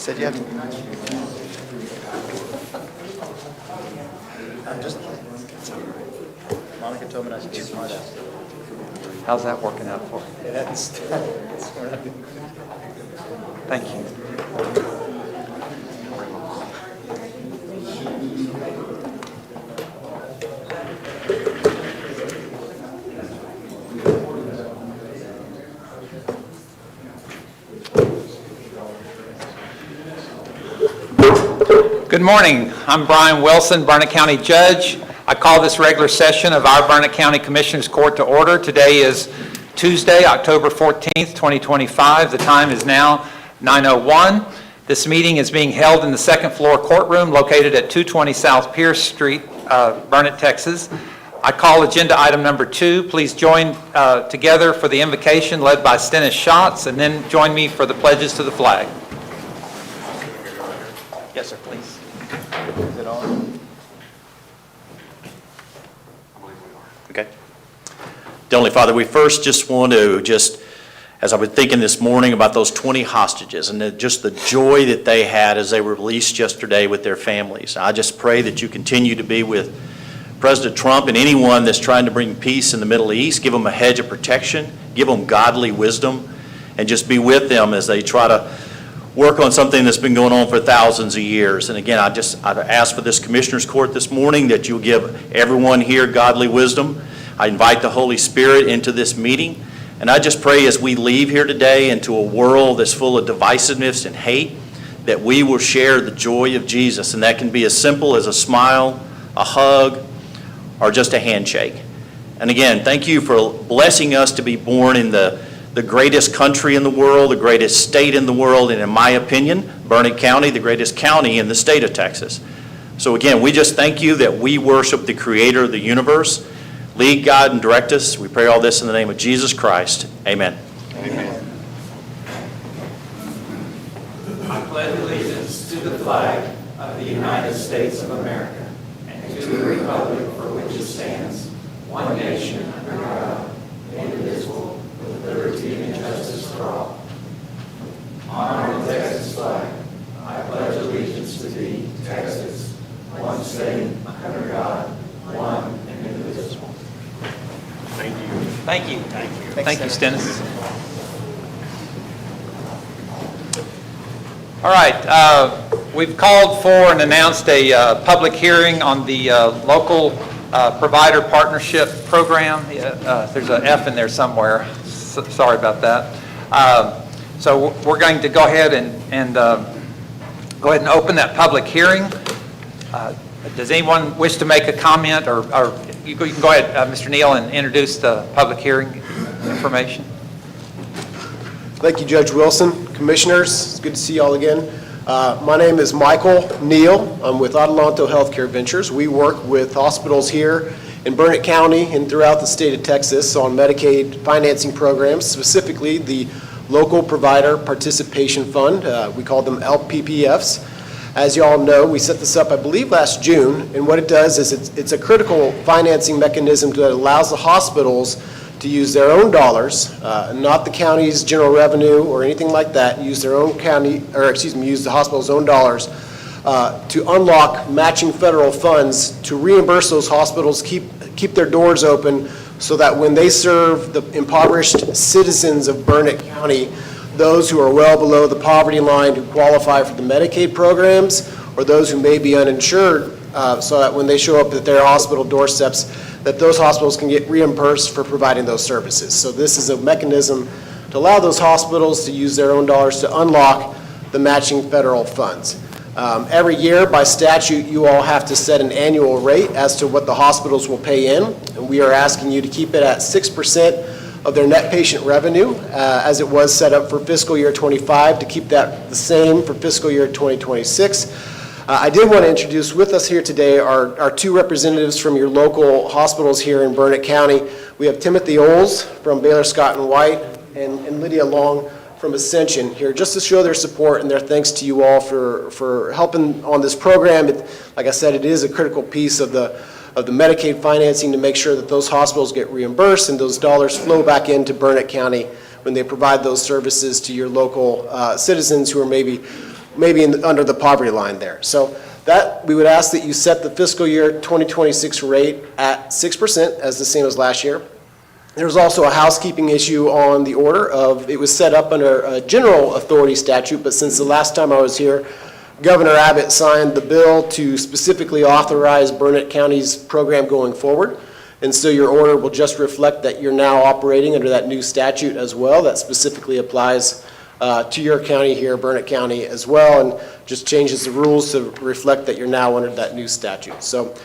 said you have to. I'm just kidding. It's all right. Monica told me not to do much. How's that working out for you? Yeah, we're not doing. Thank you. Good morning. I'm Brian Wilson, Burnett County Judge. I call this regular session of our Burnett County Commissioners Court to order. Today is Tuesday, October 14th, 2025. The time is now 9:01. This meeting is being held in the second floor courtroom located at 220 South Pierce Street, Burnett, Texas. I call agenda item number 2. Please join together for the invocation led by Stennis Schatz, and then join me for the pledges to the flag. Yes, sir, please. Is it on? Okay. Heavenly Father, we first just want to as I've been thinking this morning about those 20 hostages and just the joy that they had as they were released yesterday with their families. I just pray that you continue to be with President Trump and anyone that's trying to bring peace in the Middle East. Give them a hedge of protection, give them godly wisdom, and just be with them as they try to work on something that's been going on for thousands of years. And again, I'd ask for this Commissioner's Court this morning that you'll give everyone here godly wisdom. I invite the Holy Spirit into this meeting. And I just pray as we leave here today into a world that's full of divisiveness and hate, that we will share the joy of Jesus. And that can be as simple as a smile, a hug, or just a handshake. And again, thank you for blessing us to be born in the greatest country in the world, the greatest state in the world, and in my opinion, Burnett County, the greatest county in the state of Texas. So again, we just thank you that we worship the Creator of the universe. Lead, guide, and direct us. We pray all this in the name of Jesus Christ. Amen. Amen. I pledge allegiance to the flag of the United States of America and to the republic for which it stands, one nation under God, indivisible, with liberty and justice for all. Honor the Texas flag. I pledge allegiance to thee, Texas, one state, under God, one and indivisible. Thank you. Thank you. Thank you. Thank you, Stennis. All right, we've called for and announced a public hearing on the local provider partnership program. There's an F in there somewhere. Sorry about that. So we're going to go ahead and open that public hearing. Does anyone wish to make a comment, or you can go ahead, Mr. Neal, and introduce the public hearing information. Thank you, Judge Wilson. Commissioners, it's good to see you all again. My name is Michael Neal. I'm with Adelanto Healthcare Ventures. We work with hospitals here in Burnett County and throughout the state of Texas on Medicaid financing programs, specifically the Local Provider Participation Fund. We call them LPPFs. As you all know, we set this up, I believe, last June, and what it does is it's a critical financing mechanism that allows the hospitals to use their own dollars, not the county's general revenue or anything like that, use their own use the hospital's own dollars to unlock matching federal funds to reimburse those hospitals, keep their doors open so that when they serve the impoverished citizens of Burnett County, those who are well below the poverty line who qualify for the Medicaid programs, or those who may be uninsured, so that when they show up at their hospital doorsteps, that those hospitals can get reimbursed for providing those services. So this is a mechanism to allow those hospitals to use their own dollars to unlock the matching federal funds. Every year, by statute, you all have to set an annual rate as to what the hospitals will pay in, and we are asking you to keep it at 6% of their net patient revenue, as it was set up for fiscal year 25, to keep that the same for fiscal year 2026. I did want to introduce with us here today our two representatives from your local hospitals here in Burnett County. We have Timothy Oles from Baylor Scott & White and Lydia Long from Ascension here, just to show their support and their thanks to you all for helping on this program. Like I said, it is a critical piece of the Medicaid financing to make sure that those hospitals get reimbursed and those dollars flow back into Burnett County when they provide those services to your local citizens who are maybe maybe under the poverty line there. So that, we would ask that you set the fiscal year 2026 rate at 6%, as the same as last year. There's also a housekeeping issue on the order of, it was set up under a general authority statute, but since the last time I was here, Governor Abbott signed the bill to specifically authorize Burnett County's program going forward. And so your order will just reflect that you're now operating under that new statute as well. That specifically applies to your county here, Burnett County as well, and just changes the rules to reflect that you're now under that new statute. So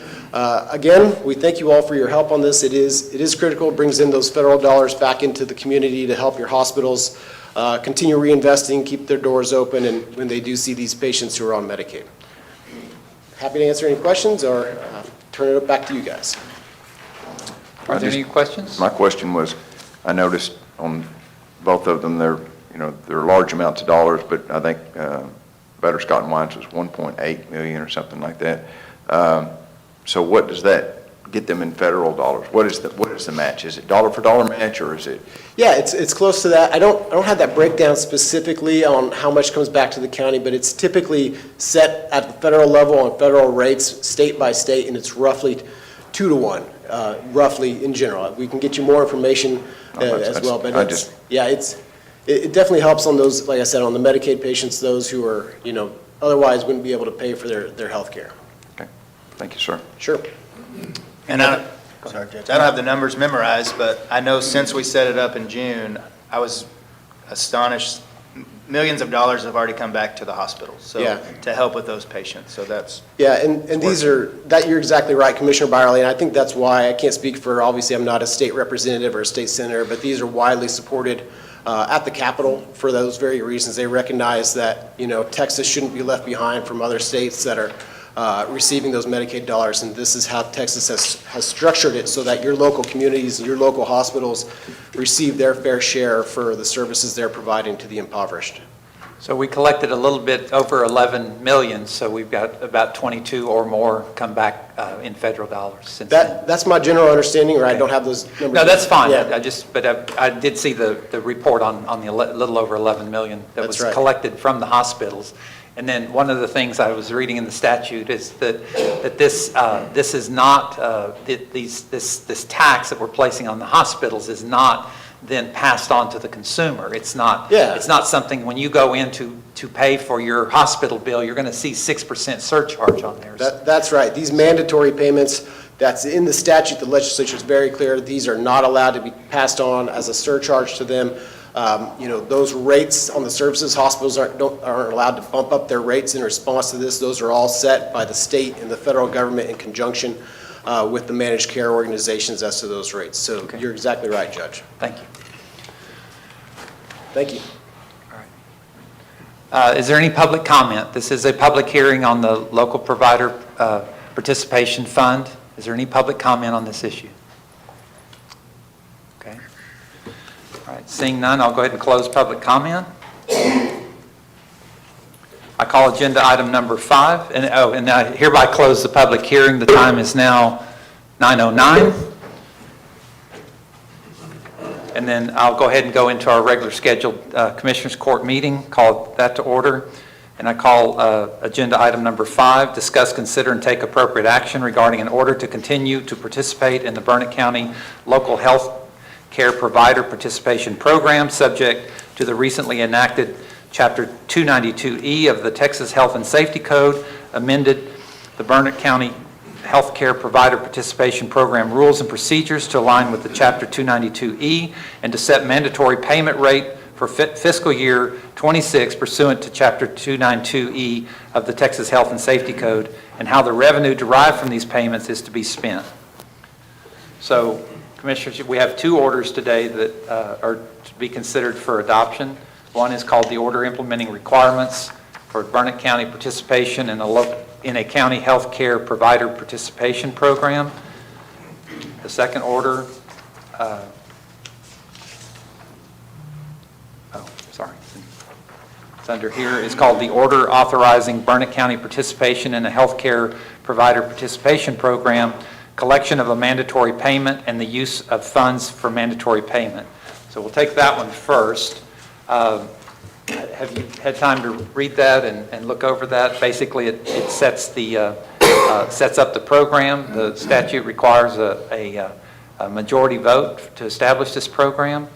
again, we thank you all for your help on this. It is critical. It brings in those federal dollars back into the community to help your hospitals continue reinvesting, keep their doors open, and when they do see these patients who are on Medicaid. Happy to answer any questions or turn it back to you guys. Are there any questions? My question was, I noticed on both of them, they're large amounts of dollars, but I think Better Scott and Wines was 1.8 million or something like that. So what does that get them in federal dollars? What is the match? Is it dollar for dollar match, or is it? Yeah, it's close to that. I don't have that breakdown specifically on how much comes back to the county, but it's typically set at the federal level on federal rates, state by state, and it's roughly 2 to 1, roughly in general. We can get you more information as well, but it definitely helps on those, like I said, on the Medicaid patients, those who are, otherwise wouldn't be able to pay for their health care. Okay, thank you, sir. Sure. And sorry, Judge, I don't have the numbers memorized, but I know since we set it up in June, I was astonished. Millions of dollars have already come back to the hospitals, so Yeah. to help with those patients. So that's Yeah, and these are, you're exactly right, Commissioner Byerly, and I think that's why I can't speak for, obviously, I'm not a state representative or a state senator, but these are widely supported at the Capitol for those very reasons. They recognize that, Texas shouldn't be left behind from other states that are receiving those Medicaid dollars, and this is how Texas has structured it so that your local communities and your local hospitals receive their fair share for the services they're providing to the impoverished. So we collected a little bit over 11 million, so we've got about 22 or more come back in federal dollars since then. That's my general understanding, or I don't have those numbers. No, that's fine. Yeah. I did see the report on the little over 11 million that That's was right. collected from the hospitals. And then one of the things I was reading in the statute is that this is not, this tax that we're placing on the hospitals is not then passed on to the consumer. It's not, Yeah. It's not something, when you go in to pay for your hospital bill, you're going to see 6% surcharge on there. That's right. These mandatory payments, that's in the statute, the legislature is very clear, these are not allowed to be passed on as a surcharge to them. Those rates on the services, hospitals aren't allowed to bump up their rates in response to this. Those are all set by the state and the federal government in conjunction with the managed care organizations as to those rates. So Okay. You're exactly right, Judge. Thank you. Thank you. Is there any public comment? This is a public hearing on the local provider participation fund. Is there any public comment on this issue? Okay. All right, seeing none, I'll go ahead and close public comment. I call agenda item number 5, and I hereby close the public hearing. The time is now 9:09. And then I'll go ahead and go into our regular scheduled Commissioners Court meeting, call that to order. And I call agenda item number 5, discuss, consider, and take appropriate action regarding an order to continue to participate in the Burnett County Local Health Care Provider Participation Program, subject to the recently enacted Chapter 292E of the Texas Health and Safety Code, amended the Burnett County Healthcare Provider Participation Program rules and procedures to align with the Chapter 292E and to set mandatory payment rate for fiscal year 26 pursuant to Chapter 292E of the Texas Health and Safety Code, and how the revenue derived from these payments is to be spent. So, Commissioners, we have 2 orders today that are to be considered for adoption. One is called the Order Implementing Requirements for Burnett County Participation in a County Health Care Provider Participation Program. The second order, it's under here, is called the Order Authorizing Burnett County Participation in a Health Care Provider Participation Program, collection of a mandatory payment, and the use of funds for mandatory payment. So we'll take that one first. Have you had time to read that and look over that? Basically, it sets up the program. The statute requires a majority vote to establish this program.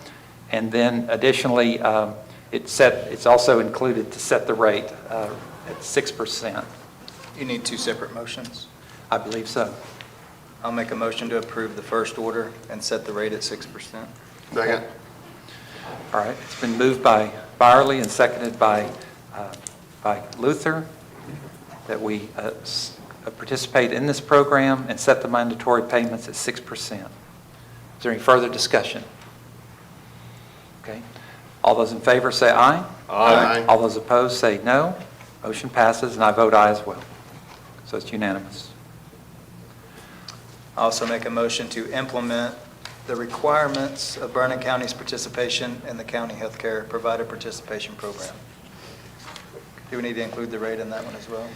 And then additionally, it's also included to set the rate at 6%. You need two separate motions. I believe so. I'll make a motion to approve the first order and set the rate at 6%. Second. All right, it's been moved by Byerly and seconded by Luther that we participate in this program and set the mandatory payments at 6%. Is there any further discussion? Okay. All those in favor say aye. Aye. All those opposed say no. Motion passes, and I vote aye as well. So it's unanimous. I also make a motion to implement the requirements of Vernon County's participation in the county healthcare provider participation program. Do we need to include the rate in that one as well?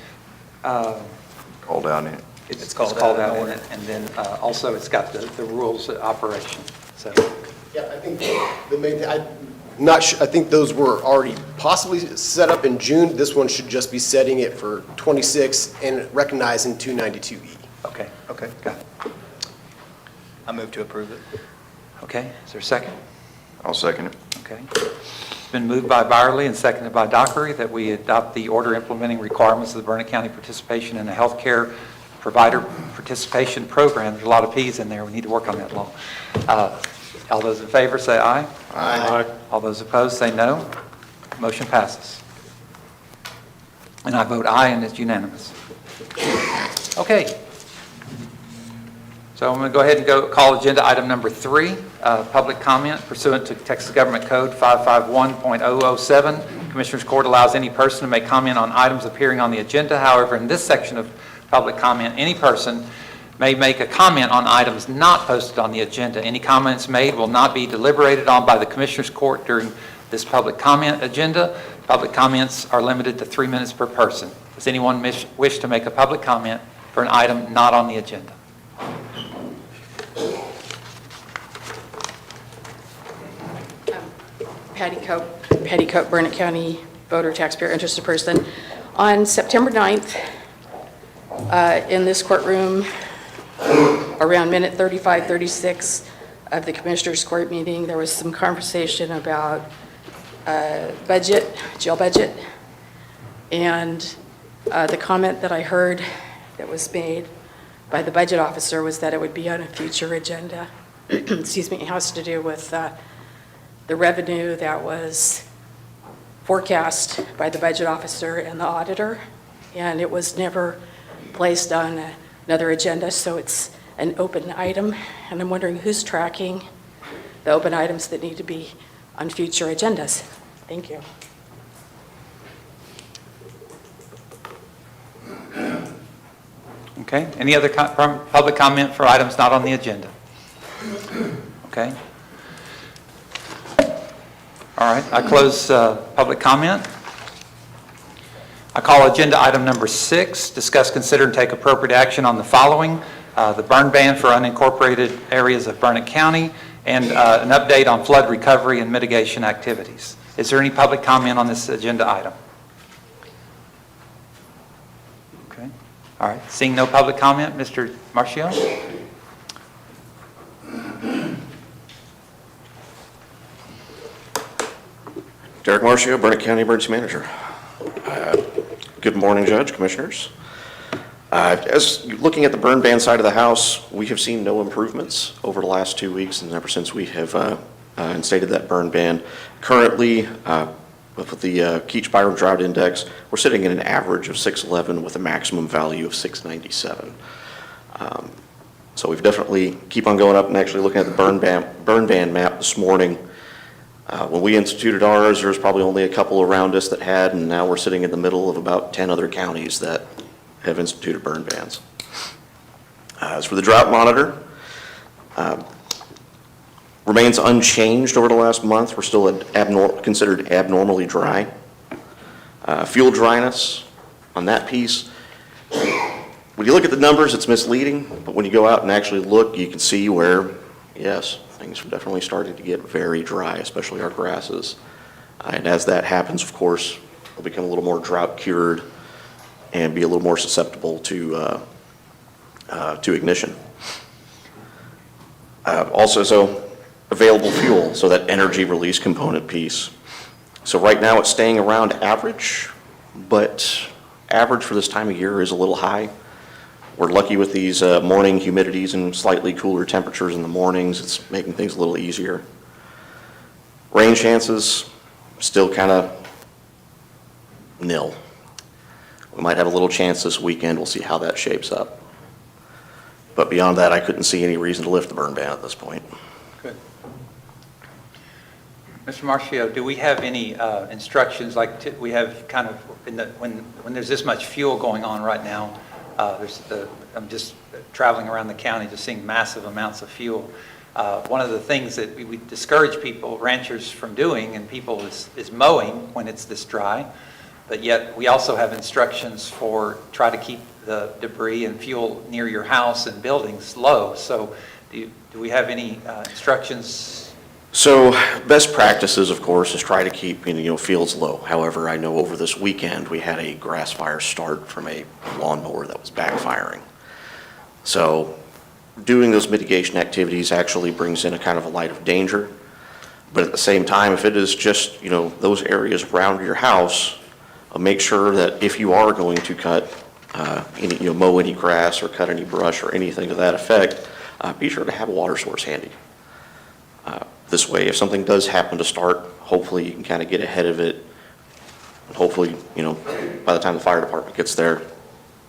Called out in it. It's called called out out in in it, and then also it's got the rules of operation. So, Yeah, I think the main, I'm not sure, I think those were already possibly set up in June. This one should just be setting it for 26 and recognizing 292E. okay, Okay, got it. I move to approve it. Okay, is there a second? I'll second it. Okay. It's been moved by Byerly and seconded by Dockery that we adopt the order implementing requirements of the Vernon County participation in the healthcare provider participation program. There's a lot of P's in there. We need to work on that law. All those in favor say aye. Aye. All those opposed say no. Motion passes. And I vote aye, and it's unanimous. Okay. So I'm going to go ahead and call agenda item number 3, public comment pursuant to Texas Government Code 551.007. Commissioners Court allows any person to make comment on items appearing on the agenda. However, in this section of public comment, any person may make a comment on items not posted on the agenda. Any comments made will not be deliberated on by the Commissioners Court during this public comment agenda. Public comments are limited to 3 minutes per person. Does anyone wish to make a public comment for an item not on the agenda? Petticoat, Burnett County voter, taxpayer, interested person. On September 9th, in this courtroom, around minute 35, 36 of the Commissioners Court meeting, there was some conversation about budget, jail budget, and the comment that I heard that was made by the budget officer was that it would be on a future agenda. Excuse me, it has to do with the revenue that was forecast by the budget officer and the auditor, and it was never placed on another agenda, so it's an open item, and I'm wondering who's tracking the open items that need to be on future agendas. Thank you. Okay, any other public comment for items not on the agenda? Okay. All right, I close public comment. I call agenda item number 6, discuss, consider, and take appropriate action on the following: the burn ban for unincorporated areas of Burnett County, and an update on flood recovery and mitigation activities. Is there any public comment on this agenda item? Okay, all right, seeing no public comment, Mr. Marcio? Derek Marcio, Burnett County Emergency Manager. Good morning, Judge, Commissioners. As looking at the burn ban side of the house, we have seen no improvements over the last 2 weeks and ever since we have instated that burn ban. Currently, with the Keach-Byram Drought Index, we're sitting at an average of 611 with a maximum value of 697. So we've definitely keep on going up, and actually looking at the burn ban map this morning. When we instituted ours, there was probably only a couple around us that had, and now we're sitting in the middle of about 10 other counties that have instituted burn bans. As for the drought monitor, remains unchanged over the last month. We're still considered abnormally dry. Fuel dryness on that piece, when you look at the numbers, it's misleading, but when you go out and actually look, you can see where, yes, things are definitely starting to get very dry, especially our grasses. And as that happens, of course, it'll become a little more drought cured and be a little more susceptible to ignition. Also, so available fuel, so that energy release component piece. So right now it's staying around average, but average for this time of year is a little high. We're lucky with these morning humidities and slightly cooler temperatures in the mornings. It's making things a little easier. Rain chances, still kind of nil. We might have a little chance this weekend. We'll see how that shapes up. But beyond that, I couldn't see any reason to lift the burn ban at this point. Good. Mr. Marcio, do we have any instructions, like we have kind of, when there's this much fuel going on right now, I'm just traveling around the county, just seeing massive amounts of fuel. One of the things that we discourage people, ranchers, from doing, and people is mowing when it's this dry, but yet we also have instructions for try to keep the debris and fuel near your house and buildings low. So do we have any instructions? So best practices, of course, is try to keep fields low. However, I know over this weekend we had a grass fire start from a lawnmower that was backfiring. So doing those mitigation activities actually brings in a kind of a light of danger. But at the same time, if it is just those areas around your house, make sure that if you are going to cut mow any grass or cut any brush or anything to that effect, be sure to have a water source handy. This way, if something does happen to start, hopefully you can kind of get ahead of it. Hopefully, by the time the fire department gets there,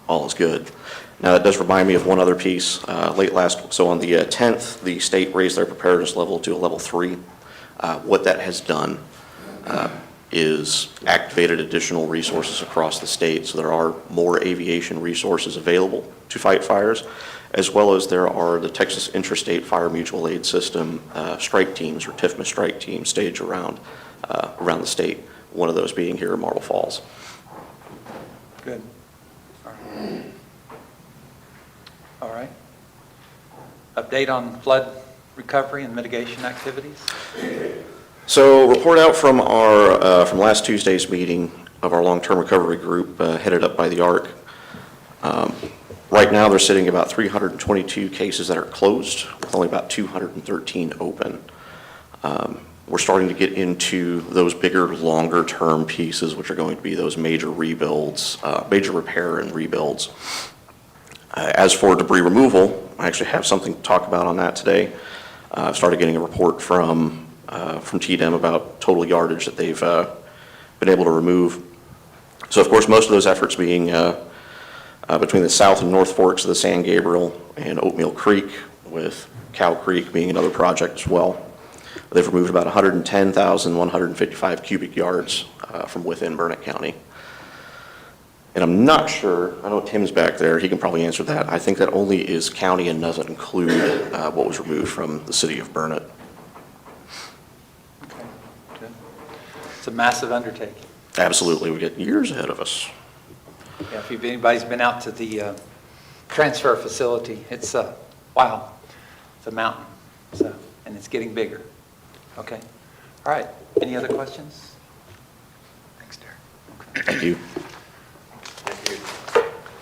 all is good. Now, that does remind me of one other piece. So on the 10th, the state raised their preparedness level to a level 3. What that has done is activated additional resources across the state. So there are more aviation resources available to fight fires, as well as there are the Texas Interstate Fire Mutual Aid System strike teams, or TIFMA strike teams, staged around the state, one of those being here in Marble Falls. Good. All right. Update on flood recovery and mitigation activities? So report out from from last Tuesday's meeting of our long-term recovery group headed up by the ARC. Right now, they're sitting about 322 cases that are closed, with only about 213 open. We're starting to get into those bigger, longer-term pieces, which are going to be those major rebuilds, major repair and rebuilds. As for debris removal, I actually have something to talk about on that today. I've started getting a report from TDEM about total yardage that they've been able to remove. So, of course, most of those efforts being between the south and north forks of the San Gabriel and Oatmeal Creek, with Cow Creek being another project as well. They've removed about 110,155 cubic yards from within Burnett County. And I'm not sure, I know Tim's back there, he can probably answer that. I think that only is county and doesn't include what was removed from the city of Burnett. Okay, good. It's a massive undertaking. Absolutely, we get years ahead of us. Yeah, if anybody's been out to the transfer facility, it's wow, it's a mountain, and it's getting bigger. Okay, all right. Any other questions? Thanks, Derek. Thank you.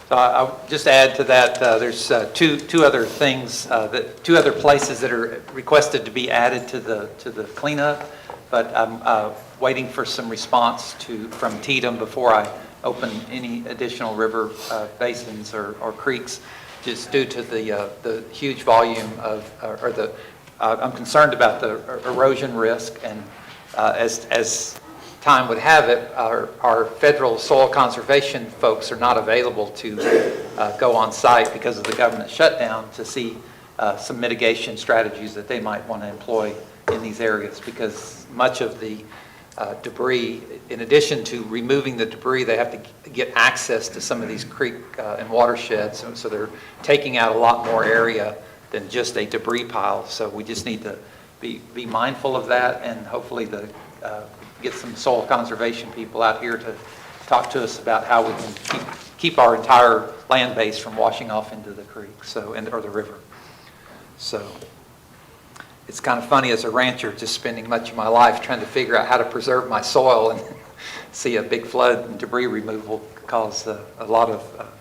So I'll just add to that. There's two other things, two other places that are requested to be added to the cleanup, but I'm waiting for some response from TDEM before I open any additional river basins or creeks, just due to the huge volume of, I'm concerned about the erosion risk, and as time would have it, our federal soil conservation folks are not available to go on site because of the government shutdown to see some mitigation strategies that they might want to employ in these areas, because much of the debris, in addition to removing the debris, they have to get access to some of these creek and watersheds, so they're taking out a lot more area than just a debris pile. So we just need to be mindful of that, and hopefully get some soil conservation people out here to talk to us about how we can keep our entire land base from washing off into the creek, or the river. So, it's kind of funny as a rancher, just spending much of my life trying to figure out how to preserve my soil, and see a big flood and debris removal cause a lot of,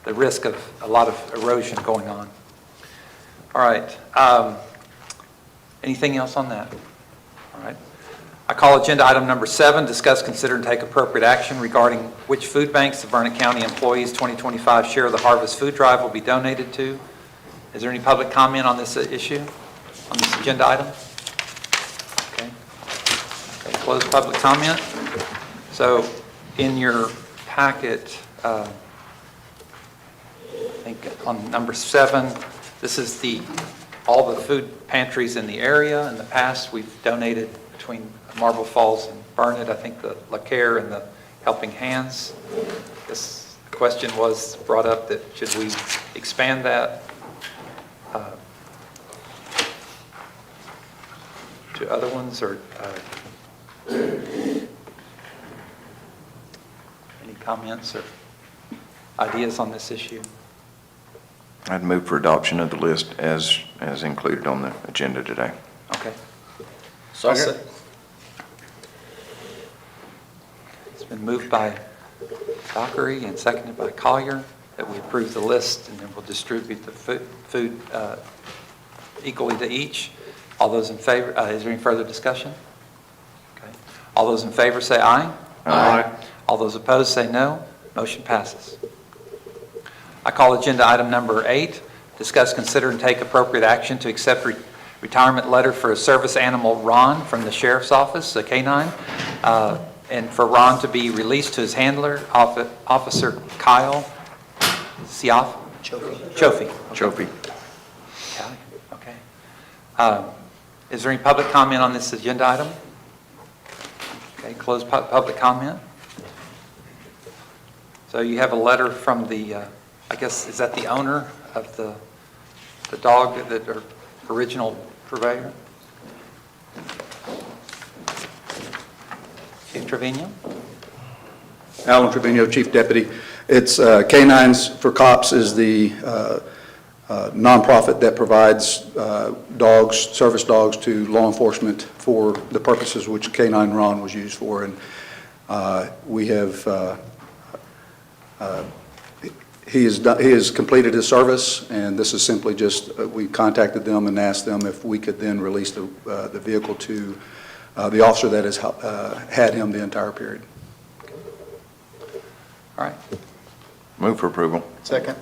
the risk of a lot of erosion going on. All right. Anything else on that? All right. I call agenda item number 7, discuss, consider, and take appropriate action regarding which food banks the Burnett County employees' 2025 share of the Harvest Food Drive will be donated to. Is there any public comment on this issue, on this agenda item? Okay. Okay, close public comment. So in your packet, I think on number 7, this is all the food pantries in the area. In the past, we've donated between Marble Falls and Burnett, I think the La Care and the Helping Hands. This question was brought up that should we expand that to other ones, or any comments or ideas on this issue? I'd move for adoption of the list as included on the agenda today. Okay. Second. It's been moved by Dockery and seconded by Collier that we approve the list, and then we'll distribute the food equally to each. All those in favor, is there any further discussion? Okay. All those in favor say aye. Aye. All those opposed say no. Motion passes. I call agenda item number 8, discuss, consider, and take appropriate action to accept retirement letter for a service animal, Ron, from the Sheriff's Office, a canine, and for Ron to be released to his handler, Officer Kyle Siaf? Chofie. Chofie. Okay. Is there any public comment on this agenda item? Okay, close public comment. So you have a letter from the, I guess, is that the owner of the dog, or original purveyor? Chief Trevino? Alan Trevino, Chief Deputy. It's Canines for Cops is the nonprofit that provides dogs, service dogs to law enforcement for the purposes which Canine Ron was used for. And we have, he has completed his service, and this is simply just, we contacted them and asked them if we could then release the vehicle to the officer that has had him the entire period. All right. Move for approval. Second.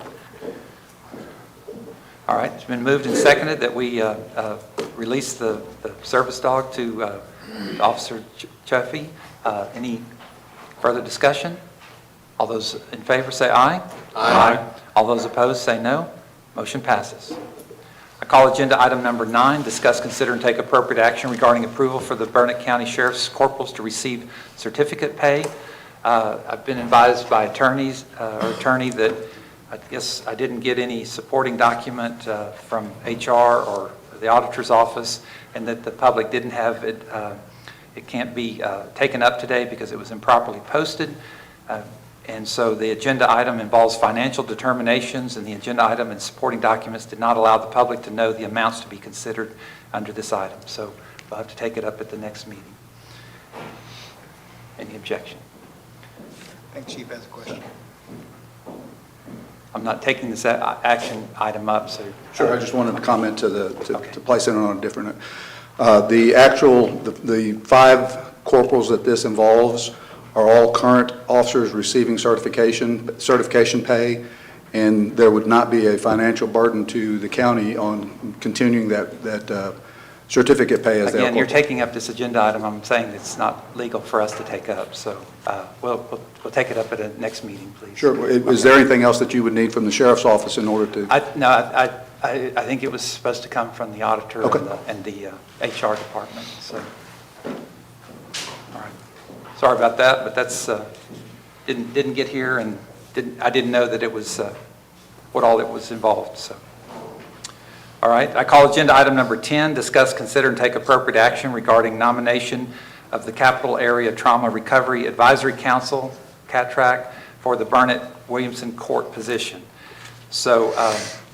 All right, it's been moved and seconded that we release the service dog to Officer Chofie. Any further discussion? All those in favor say aye. Aye. All those opposed say no. Motion passes. I call agenda item number 9, discuss, consider, and take appropriate action regarding approval for the Burnett County Sheriff's Corporals to receive certificate pay. I've been advised by attorney that I guess I didn't get any supporting document from HR or the auditor's office, and that the public didn't have it. It can't be taken up today because it was improperly posted. And so the agenda item involves financial determinations, and the agenda item and supporting documents did not allow the public to know the amounts to be considered under this item. So we'll have to take it up at the next meeting. Any objection? I think Chief has a question. I'm not taking this action item up, so. Sure, I just wanted to comment Okay. to place it on a different, the 5 corporals that this involves are all current officers receiving certification pay, and there would not be a financial burden to the county on continuing that certificate pay as they are. Again, you're taking up this agenda item. I'm saying it's not legal for us to take up, so we'll take it up at a next meeting, please. Sure. Is there anything else that you would need from the sheriff's office in order to? I think it was supposed to come from the auditor Okay. and the HR department, so. All right. Sorry about that, but that's, didn't get here, and I didn't know that it was, what all it was involved, so. All right, I call agenda item number 10, discuss, consider, and take appropriate action regarding nomination of the Capital Area Trauma Recovery Advisory Council, CATRAC, for the Burnett Williamson Court position. So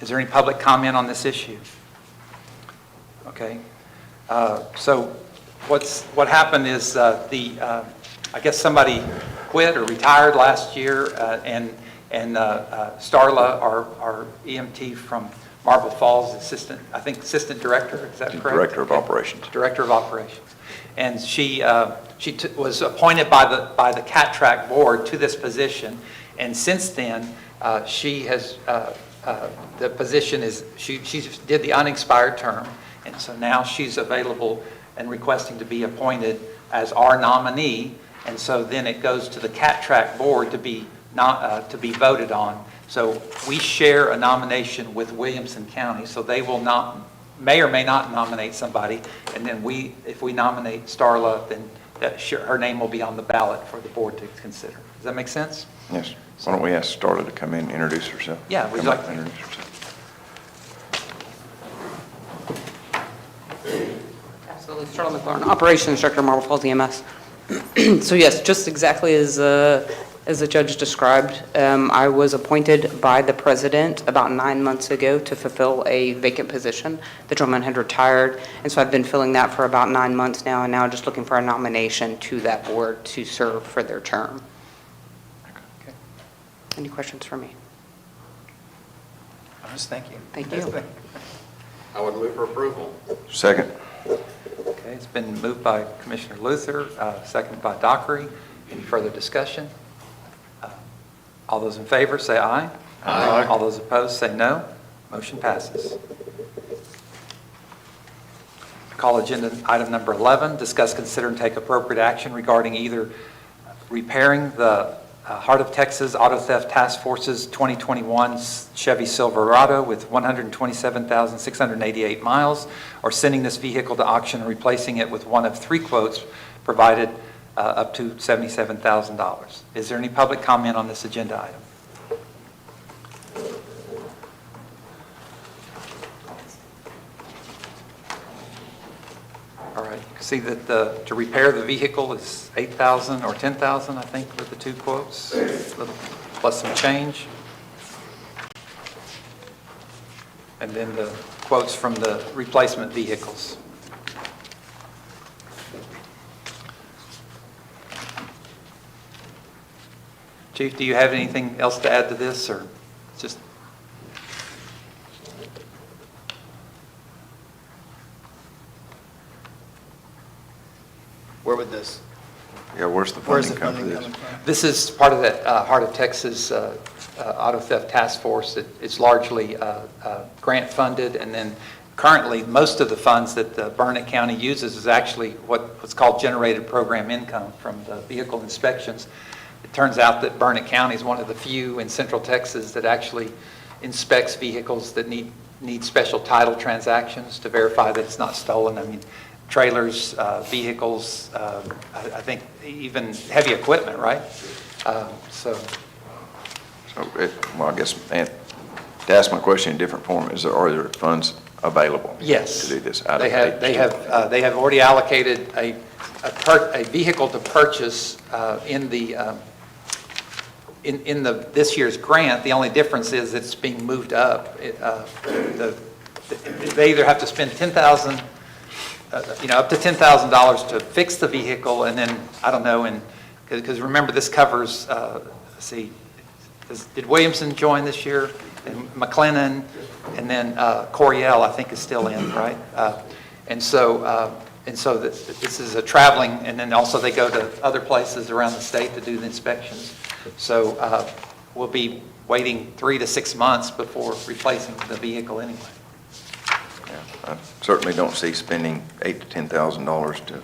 is there any public comment on this issue? Okay. So what happened is I guess somebody quit or retired last year, and Starla, our EMT from Marble Falls, assistant director, is that correct? Director of Operations. Director of Operations. And she was appointed by the CAT Track board to this position, and since then, she has, the position is, she did the unexpired term, and so now she's available and requesting to be appointed as our nominee, and so then it goes to the CAT Track board to be voted on. So we share a nomination with Williamson County, so they will may or may not nominate somebody, and then if we nominate Starla, then her name will be on the ballot for the board to consider. Does that make sense? Yes. Why don't we ask Starla to come in and introduce herself? Yeah, we'd Come like up to. and introduce herself. Absolutely. Starla McLaurin, Operations Director, Marble Falls EMS. So yes, just exactly as the judge described, I was appointed by the president about 9 months ago to fulfill a vacant position. The gentleman had retired, and so I've been filling that for about 9 months now, and now just looking for a nomination to that board to serve for their term. Okay. Any questions for me? Yes, thank you. Thank you. I would move for approval. Second. Okay, it's been moved by Commissioner Luther, seconded by Dockery. Any further discussion? All those in favor, say aye. Aye. All those opposed, say no. Motion passes. Call agenda item number 11, discuss, consider, and take appropriate action regarding either repairing the Heart of Texas Auto Theft Task Force's 2021 Chevy Silverado with 127,688 miles, or sending this vehicle to auction and replacing it with one of 3 quotes provided up to $77,000. Is there any public comment on this agenda item? All right, you can see that to repair the vehicle is $8,000 or $10,000, I think, with the 2 quotes, a little plus some change. And then the quotes from the replacement vehicles. Chief, do you have anything else to add to this, or just? Where would this, Yeah, where's the where's the funding come for funding this? coming from? This is part of that Heart of Texas Auto Theft Task Force. It's largely grant funded, and then currently most of the funds that Burnett County uses is actually what's called generated program income from the vehicle inspections. It turns out that Burnett County is one of the few in Central Texas that actually inspects vehicles that need special title transactions to verify that it's not stolen. I mean, trailers, vehicles, I think even heavy equipment, right? So, Well, I guess, and to ask my question in different form, are there funds available? yes. To do this? They have already allocated a vehicle to purchase in this year's grant. The only difference is it's being moved up. They either have to spend $10,000, up to $10,000 to fix the vehicle, and then, I don't know, because remember, this covers, let's see, did Williamson join this year? And McLennan, and then Coryell, I think, is still in, right? And so this is a traveling, and then also they go to other places around the state to do the inspections. So we'll be waiting 3 to 6 months before replacing the vehicle anyway. Yeah, I certainly don't see spending $8,000 to $10,000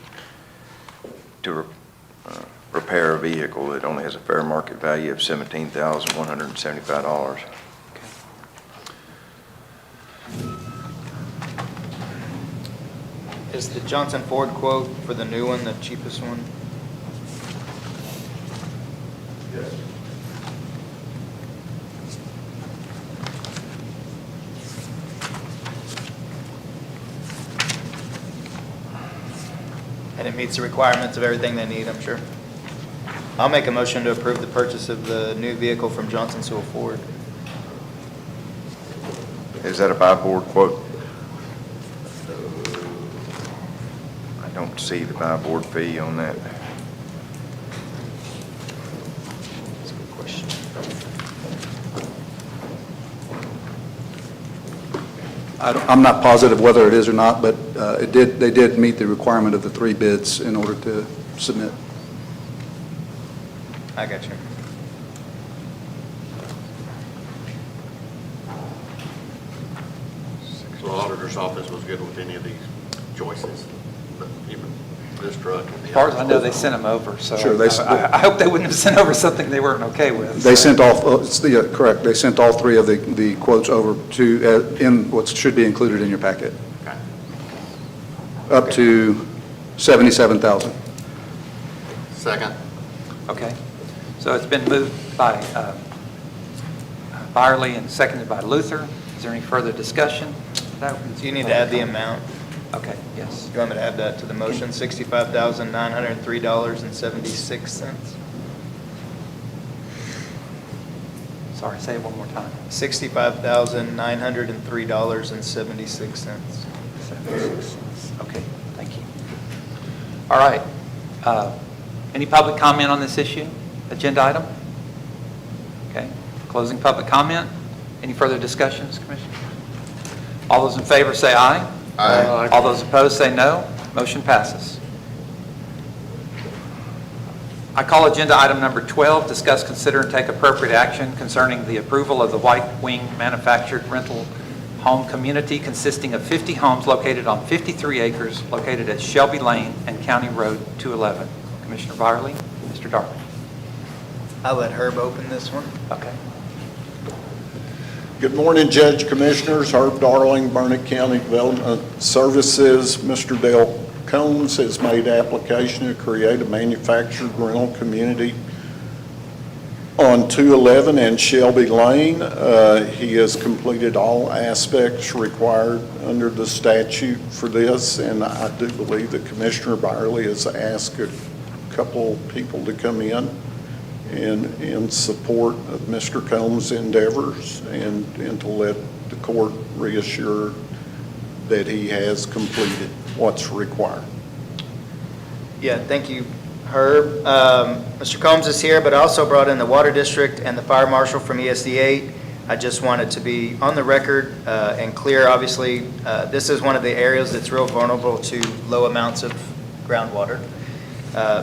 to repair a vehicle that only has a fair market value of $17,175. Is the Johnson Ford quote for the new one the cheapest one? And it meets the requirements of everything they need, I'm sure. I'll make a motion to approve the purchase of the new vehicle from Johnson Sewell Ford. Is that a by-board quote? see the buy board fee on that. That's a good question. I'm not positive whether it is or not, but they did meet the requirement of the 3 bids in order to submit. I got you. The auditor's office was good with any of these choices, but even this truck. and the As far as I know, they others. sent them over, so Sure, I hope they wouldn't have sent over something they weren't okay with. They sent off, correct, they sent all 3 of the quotes over to, in what should be included in your packet, Okay. up to $77,000. Second. Okay. So it's been moved by Byerly and seconded by Luther. Is there any further discussion? Do you need to add the amount? Okay, yes. You want me to add that to the motion, $65,903.76? Sorry, say it one more time. $65,903.76. Okay, thank you. All right. Any public comment on this issue? Agenda item? Okay. Closing public comment. Any further discussions, Commissioner? All those in favor say aye. Aye. All those opposed say no. Motion passes. I call agenda item number 12, discuss, consider, and take appropriate action concerning the approval of the White Wing Manufactured Rental Home Community consisting of 50 homes located on 53 acres located at Shelby Lane and County Road 211. Commissioner Byerly, Mr. Darling. I'll let Herb open this one. Okay. Good morning, Judge, Commissioners. Herb Darling, Burnett County Development Services. Mr. Dale Combs has made application to create a manufactured rental community on 211 and Shelby Lane. He has completed all aspects required under the statute for this, and I do believe that Commissioner Byerly has asked a couple people to come in in support of Mr. Combs' endeavors and to let the court reassure that he has completed what's required. Yeah, thank you, Herb. Mr. Combs is here, but I also brought in the Water District and the Fire Marshal from ESD8. I just wanted to be on the record and clear. Obviously, this is one of the areas that's real vulnerable to low amounts of groundwater.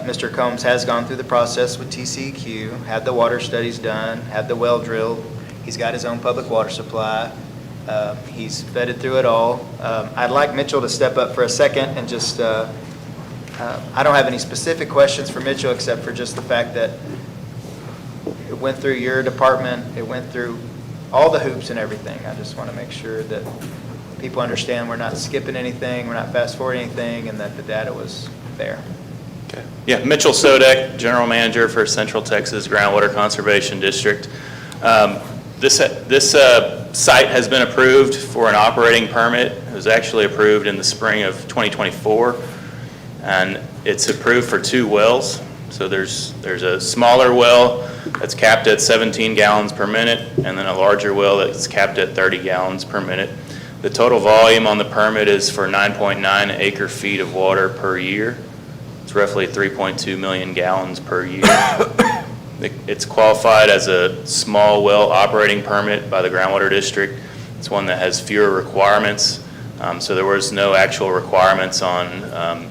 Mr. Combs has gone through the process with TCEQ, had the water studies done, had the well drilled. He's got his own public water supply. He's vetted through it all. I'd like Mitchell to step up for a second and just, I don't have any specific questions for Mitchell except for just the fact that it went through your department, it went through all the hoops and everything. I just want to make sure that people understand we're not skipping anything, we're not fast forwarding anything, and that the data was there. Okay. Yeah, Mitchell Sodek, General Manager for Central Texas Groundwater Conservation District. This site has been approved for an operating permit. It was actually approved in the spring of 2024, and it's approved for 2 wells. So there's a smaller well that's capped at 17 gallons per minute, and then a larger well that's capped at 30 gallons per minute. The total volume on the permit is for 9.9 acre feet of water per year. It's roughly 3.2 million gallons per year. It's qualified as a small well operating permit by the Groundwater District. It's one that has fewer requirements. So there was no actual requirements on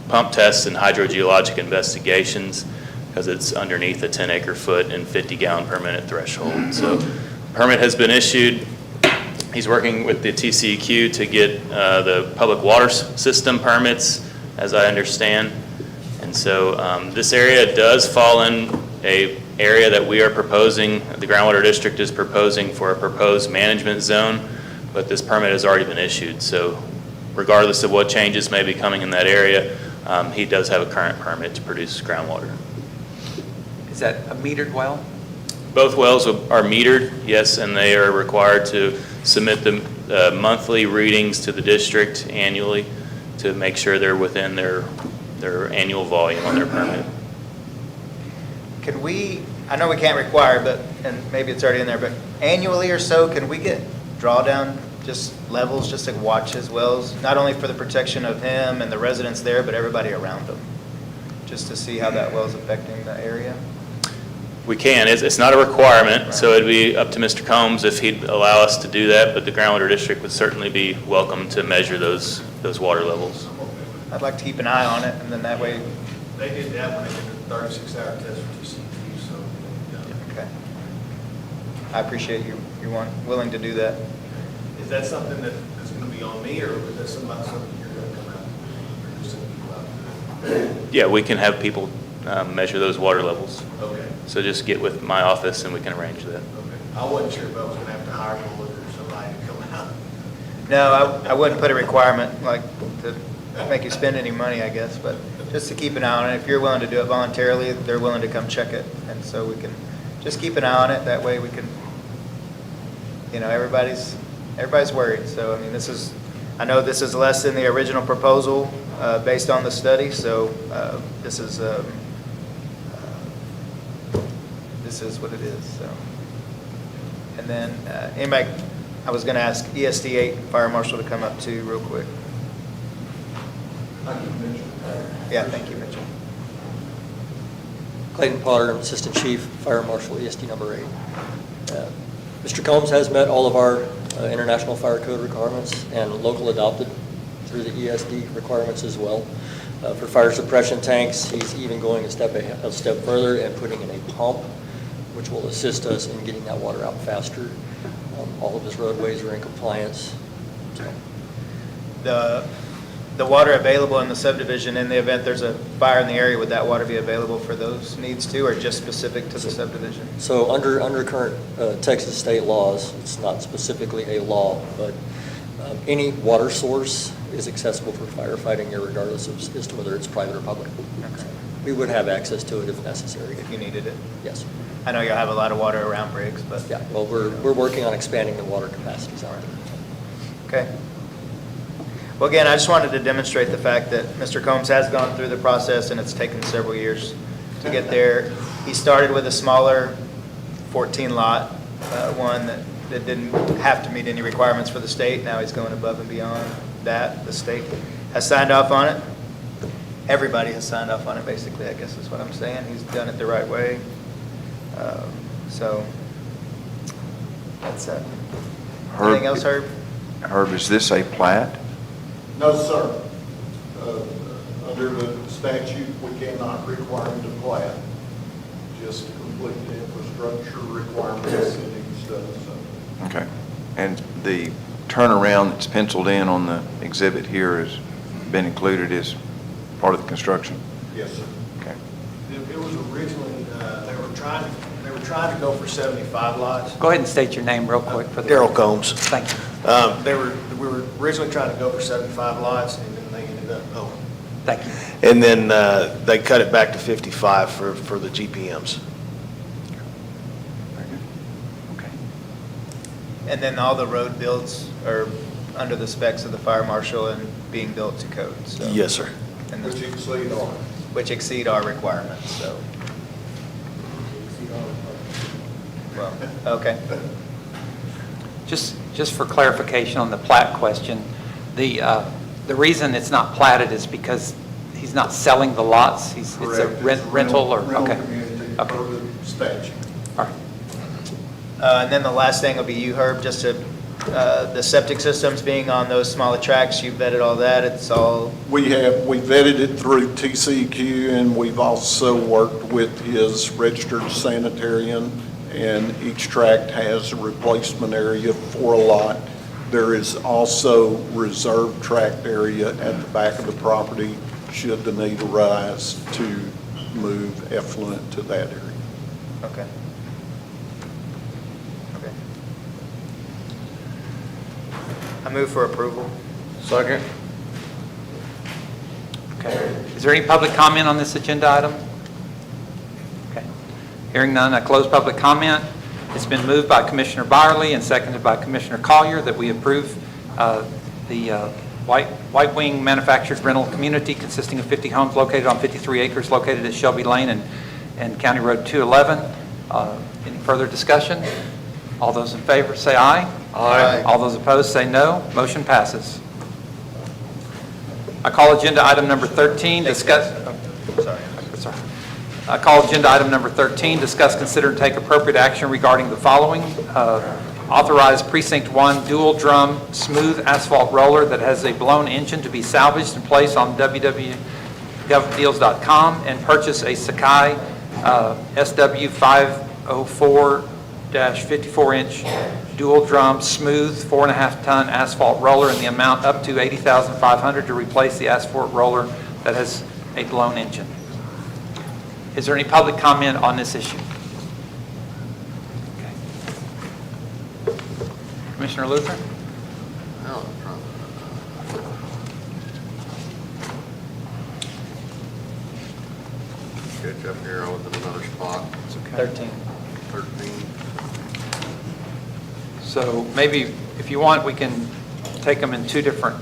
pump tests and hydrogeologic investigations because it's underneath the 10 acre foot and 50 gallon per minute threshold. So permit has been issued. He's working with the TCEQ to get the public water system permits, as I understand. And so this area does fall in a area that we are proposing, the Groundwater District is proposing for a proposed management zone, but this permit has already been issued. So regardless of what changes may be coming in that area, he does have a current permit to produce groundwater. Is that a metered well? Both wells are metered, yes, and they are required to submit the monthly readings to the district annually to make sure they're within their annual volume on their permit. Can we, I know we can't require, but, and maybe it's already in there, but annually or so, can we get drawdown just levels, just to watch his wells, not only for the protection of him and the residents there, but everybody around him, just to see how that well's affecting the area? We can. It's not a requirement, so it'd be up to Mr. Combs if he'd allow us to do that, but the groundwater district would certainly be welcome to measure those water levels. I'd like to keep an eye on it, and then that way, They did that when they did the 36-hour test for TCEQ, so, yeah. okay. I appreciate you willing to do that. Is that something that is going to be on me, or is that something you're going to come out? Or just send people out to do it? Yeah, we can have people measure those water levels. Okay, So just get with my office and we can arrange that. okay. I wasn't sure if I was going to have to hire a lawyer or somebody to come out. No, I wouldn't put a requirement like to make you spend any money, I guess, but just to keep an eye on it. If you're willing to do it voluntarily, they're willing to come check it. And so we can just keep an eye on it. That way we can, everybody's worried. So, I mean, I know this is less than the original proposal based on the study. So this is what it is, so. And then, I was gonna ask ESD 8 Fire Marshal to come up too, real quick. Yeah, thank you, Mitchell. Clayton Potter, Assistant Chief, Fire Marshal, ESD number 8. Mr. Combs has met all of our international fire code requirements and local adopted through the ESD requirements as well. For fire suppression tanks, he's even going a step further and putting in a pump, which will assist us in getting that water out faster. All of his roadways are in compliance. So, The water available in the subdivision, in the event there's a fire in the area, would that water be available for those needs too, or just specific to the subdivision? So under current Texas state laws, it's not specifically a law, but any water source is accessible for firefighting regardless as to whether it's private or public. Okay. We would have access to it if necessary. If you needed it? Yes. I know you'll have a lot of water around Briggs, but. Yeah, well, we're working on expanding the water capacities out there. Okay. Well, again, I just wanted to demonstrate the fact that Mr. Combs has gone through the process, and it's taken several years to get there. He started with a smaller 14-lot one that didn't have to meet any requirements for the state. Now he's going above and beyond that. The state has signed off on it. Everybody has signed off on it, basically, I guess is what I'm saying. He's done it the right way. So that's it. Anything else, Herb? Herb, is this a plat? No, sir. Under the statute, we cannot require him to plat, just to complete the infrastructure requirements that he's done, so. Okay. And the turnaround that's penciled in on the exhibit here has been included as part of the construction? Yes, sir. Okay. It was originally, they were trying to go for 75 lots. Go ahead and state your name real quick for the. Darrell Combs. Thank you. We were originally trying to go for 75 lots, and then they ended up, Thank you. and then they cut it back to 55 for the GPMs. Very good. Okay. And then all the road builds are under the specs of the fire marshal and being built to code, so. Yes, sir. And Which exceed ours. which exceed our requirements, so. Well, okay. Just for clarification on the plat question, the reason it's not platted is because he's not selling the lots? It's a Correct. rental or, Rental okay. community Okay. per the statute. All right. And then the last thing will be you, Herb, just to, the septic systems being on those smaller tracks, you vetted all that, it's all, We vetted it through TCEQ, and we've also worked with his registered sanitarian, and each tract has a replacement area for a lot. There is also reserved tract area at the back of the property, should the need arise, to move effluent to that area. okay. Okay. I move for approval. Second. Okay. Is there any public comment on this agenda item? Okay. Hearing none, I close public comment. It's been moved by Commissioner Byerly and seconded by Commissioner Collier that we approve the White Wing Manufactured Rental Community consisting of 50 homes located on 53 acres located at Shelby Lane and County Road 211. Any further discussion? All those in favor say aye. Aye. All those opposed say no. Motion passes. I call agenda item number 13, discuss... Sorry. Sorry. I call agenda item number 13, discuss, consider, and take appropriate action regarding the following. Authorized Precinct 1 dual drum smooth asphalt roller that has a blown engine to be salvaged and placed on www.govdeals.com, and purchase a Sakai SW 504-54-inch dual drum smooth 4.5-ton asphalt roller in the amount up to $80,500 to replace the asphalt roller that has a blown engine. Is there any public comment on this issue? Okay. Commissioner Luther? Catch up here, I was in another spot. 13. 13. So maybe, if you want, we can take them in two different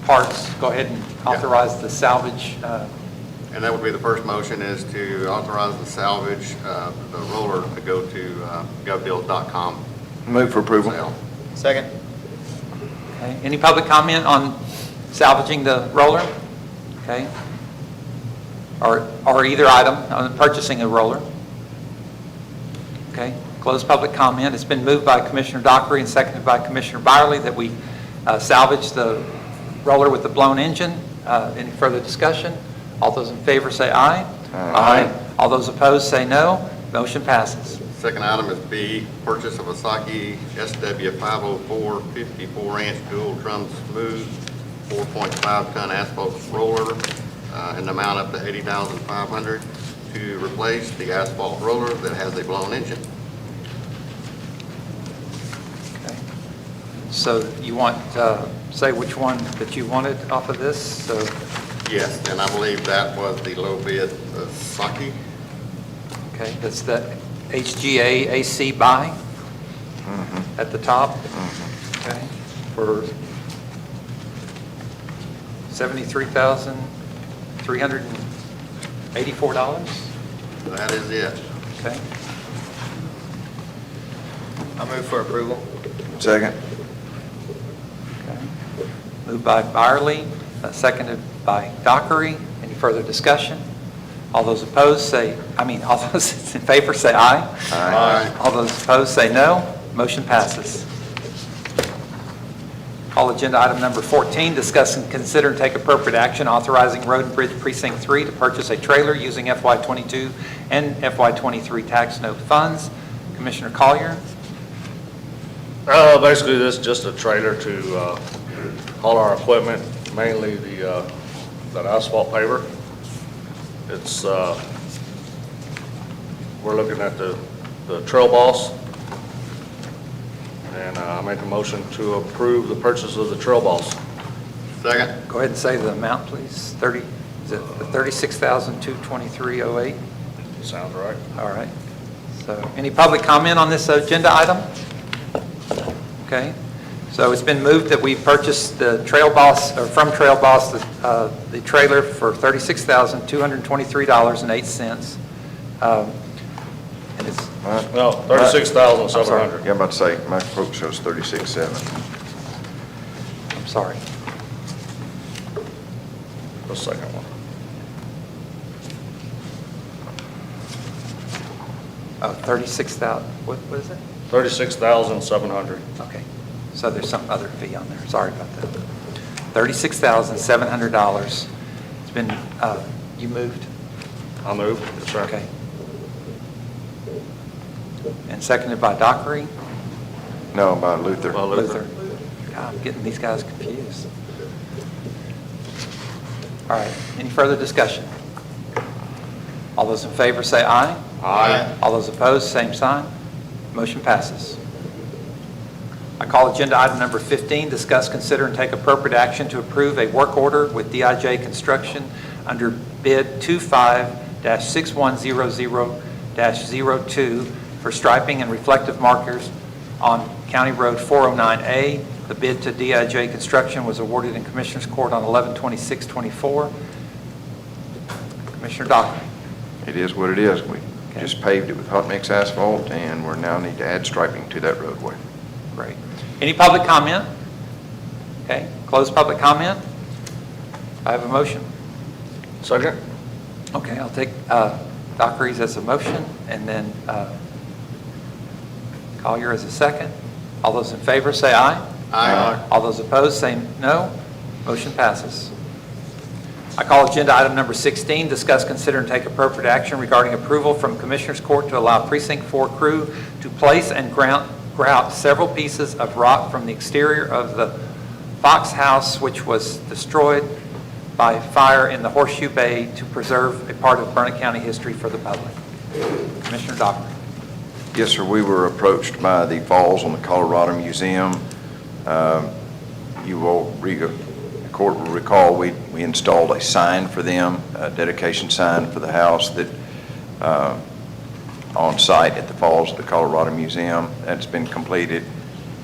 parts. Go ahead and authorize the salvage. And that would be the first motion, is to authorize the salvage, the roller to go to govdeals.com. Move for approval. Sale. Second. Okay. Any public comment on salvaging the roller? Okay. Or either item on purchasing a roller? Okay. Closed public comment. It's been moved by Commissioner Dockery and seconded by Commissioner Byerly that we salvage the roller with the blown engine. Any further discussion? All those in favor say aye. Aye. All those opposed say no. Motion passes. Second item is B, purchase of a Saki SW 504 54-inch dual drum smooth 4.5-ton asphalt roller in the amount up to $80,500 to replace the asphalt roller that has a blown engine. Okay. So you want, say which one that you wanted off of this? So, Yes, and I believe that was the low bid, Saki. okay, that's the HGA AC buy at the top. Okay, for $73,384. That is it. Okay. I move for approval. Second. Okay. Moved by Byerly, seconded by Dockery. Any further discussion? All those opposed say, all those in favor say aye. Aye. All those opposed say no. Motion passes. Call agenda item number 14, discuss and consider and take appropriate action authorizing Road and Bridge Precinct 3 to purchase a trailer using FY22 and FY23 tax note funds. Commissioner Collier? Basically, this is just a trailer to haul our equipment, mainly that asphalt paver. It's, we're looking at the Trail Boss, and I make a motion to approve the purchase of the Trail Boss. Second. Go ahead and say the amount, please. Is it $36,223.08? Sounds right. All right. So any public comment on this agenda item? Okay. So it's been moved that we purchase the Trail Boss, or from Trail Boss, the trailer for $36,223.08. And it's, No, $36,700. Yeah, I'm about to say, my quote shows 36.7. I'm sorry. The second one. Oh, 36,000, what is it? $36,700. Okay. So there's some other fee on there. Sorry about that. $36,700. It's been, you moved? I move. Yes, sir. Okay. And seconded by Dockery? No, by Luther. By Luther. God, I'm getting these guys confused. All right, any further discussion? All those in favor say aye. Aye. All those opposed, same sign. Motion passes. I call agenda item number 15, discuss, consider, and take appropriate action to approve a work order with DIJ Construction under bid 25-6100-02 for striping and reflective markers on County Road 409A. The bid to DIJ Construction was awarded in Commissioners Court on 11/26/24. Commissioner Dockery. It is what it is. just paved it with hot mix asphalt, and we're now need to add striping to that roadway. Great. Any public comment? Okay, close public comment. I have a motion. Second? Okay, I'll take Dockery's as a motion, and then Collier as a second. All those in favor say aye. Aye. All those opposed say no. Motion passes. I call agenda item number 16, discuss, consider, and take appropriate action regarding approval from Commissioners Court to allow Precinct 4 crew to place and grout several pieces of rock from the exterior of the Fox House, which was destroyed by fire in the Horseshoe Bay, to preserve a part of Burnett County history for the public. Commissioner Dockery. Yes, sir, we were approached by the Falls on the Colorado Museum. The court will recall we installed a sign for them, a dedication sign for the house that on site at the Falls of the Colorado Museum. That's been completed.